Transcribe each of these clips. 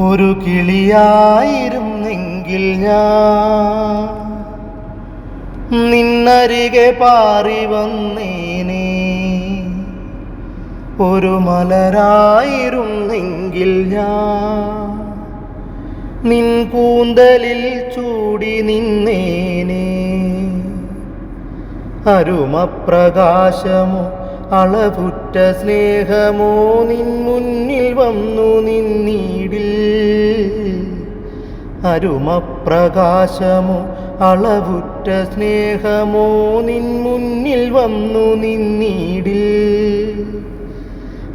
ഒരു കിളിയായിരുന്നെങ്കിൽ ഞാൻ നിന്നരികെ പാറി വന്നേനെ. ഒരു മലരായിരുന്നെങ്കിൽ ഞാൻ നിൻ കൂന്തലിൽ ചൂടി നിന്നേനെ. അരുമപ്രകാശമോ അളവുറ്റ സ്നേഹമോ നിൻ മുന്നിൽ വന്നു നിന്നീടിൽ. അരുമപ്രകാശമോ അളവുറ്റ സ്നേഹമോ നിൻ മുന്നിൽ വന്നു നിന്നീടിൽ.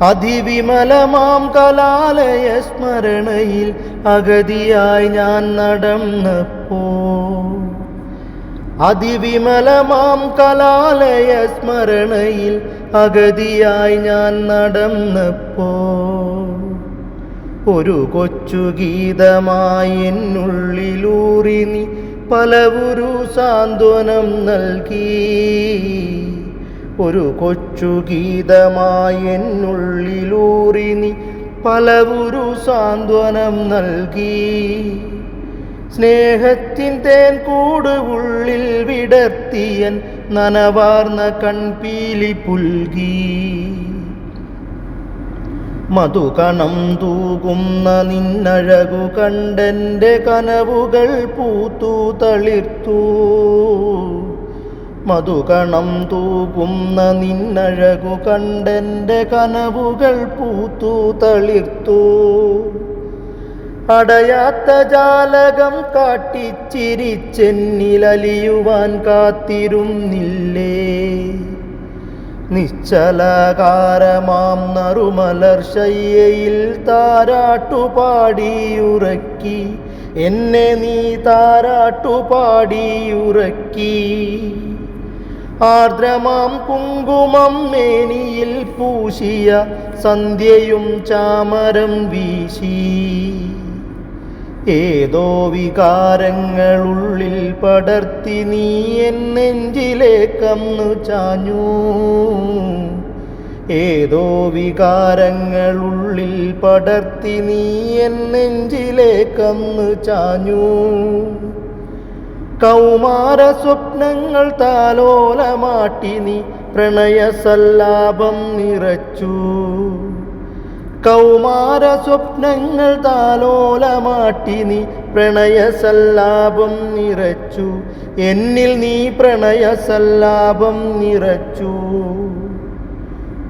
അതിവിമലമാം കലാലയ സ്മരണയിൽ അഗതിയായി ഞാൻ നടന്നപ്പോൾ. അതിവിമലമാം കലാലയ സ്മരണയിൽ അഗതിയായി ഞാൻ നടന്നപ്പോൾ. ഒരു കൊച്ചു ഗീതമായി എന്നുള്ളിലൂറി നീ പലവുരു സാന്ത്വനം നൽകി. ഒരു കൊച്ചു ഗീതമായി എന്നുള്ളിലൂറി നീ പലവുരു സാന്ത്വനം നൽകി. സ്നേഹത്തിൻ തേൻ കൂട് ഉള്ളിൽ വിടർത്തിയൻ നനവാർന്ന കൺപീലി പുൽകി. മധുകണം തൂകുന്ന നിന്നഴകു കണ്ടെൻ്റെ കനവുകൾ പൂത്തു തളിർത്തു. മധുകണം തൂകുന്ന നിന്നഴകു കണ്ടെൻ്റെ കനവുകൾ പൂത്തു തളിർത്തു. അടയാത്ത ജാലകം കാട്ടിച്ചിരിച്ചെന്നിലലിയുവാൻ കാത്തിരുന്നില്ലേ. നിശ്ചലകാരമാം നറുമലർ ശയ്യയിൽ താരാട്ടുപാടിയുറക്കി എന്നെ നീ താരാട്ടുപാടിയുറക്കി. ആർദ്രമാം കുങ്കുമം മേനിയിൽ പൂശിയ സന്ധ്യയും ചാമരം വീശി. ഏതോ വികാരങ്ങളുള്ളിൽ പടർത്തി നീ എൻ നെഞ്ചിലേക്കന്നു ചാഞ്ഞു. ഏതോ വികാരങ്ങളുള്ളിൽ പടർത്തി നീ എൻ നെഞ്ചിലേക്കന്നു ചാഞ്ഞു. കൗമാര സ്വപ്നങ്ങൾ താലോലമാട്ടി നീ പ്രണയസല്ലാപം നിറച്ചു. കൗമാര സ്വപ്നങ്ങൾ താലോലമാട്ടി നീ പ്രണയസല്ലാപം നിറച്ചു. എന്നിൽ നീ പ്രണയസല്ലാപം നിറച്ചു.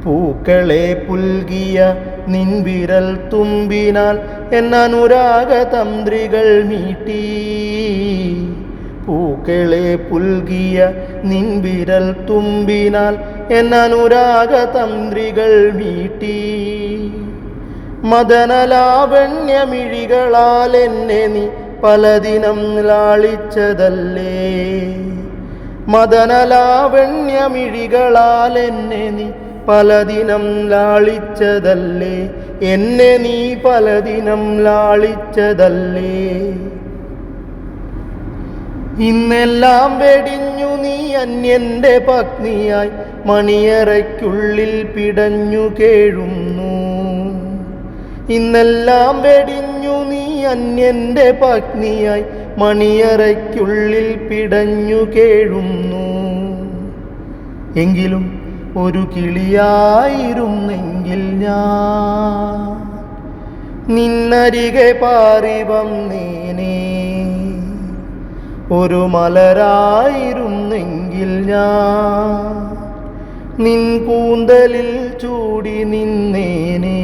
പൂക്കളെ പുൽകിയ നിൻ വിരൽ തുമ്പിനാൽ എന്നനുരാഗ തന്ത്രികൾ മീട്ടി. പൂക്കളെ പുൽകിയ നിൻ വിരൽ തുമ്പിനാൽ എന്നനുരാഗ തന്ത്രികൾ മീട്ടി. മദനലാവണ്യമിഴികളാൽ എന്നെ നീ പലദിനം ലാളിച്ചതല്ലേ. മദനലാവണ്യമിഴികളാൽ എന്നെ നീ പലദിനം ലാളിച്ചതല്ലേ. എന്നെ നീ പലദിനം ലാളിച്ചതല്ലേ. ഇന്നെല്ലാം വെടിഞ്ഞു നീ അന്യന്റെ പത്നിയായി മണിയറയ്ക്കുള്ളിൽ പിടഞ്ഞു കേഴുന്നു. ഇന്നെല്ലാം വെടിഞ്ഞു നീ അന്യന്റെ പത്നിയായി മണിയറയ്ക്കുള്ളിൽ പിടഞ്ഞു കേഴുന്നു. എങ്കിലും ഒരു കിളിയായിരുന്നെങ്കിൽ ഞാൻ നിന്നരികെ പാറി വന്നേനെ. ഒരു മലരായിരുന്നെങ്കിൽ ഞാൻ നിൻ കൂന്തലിൽ ചൂടി നിന്നേനെ.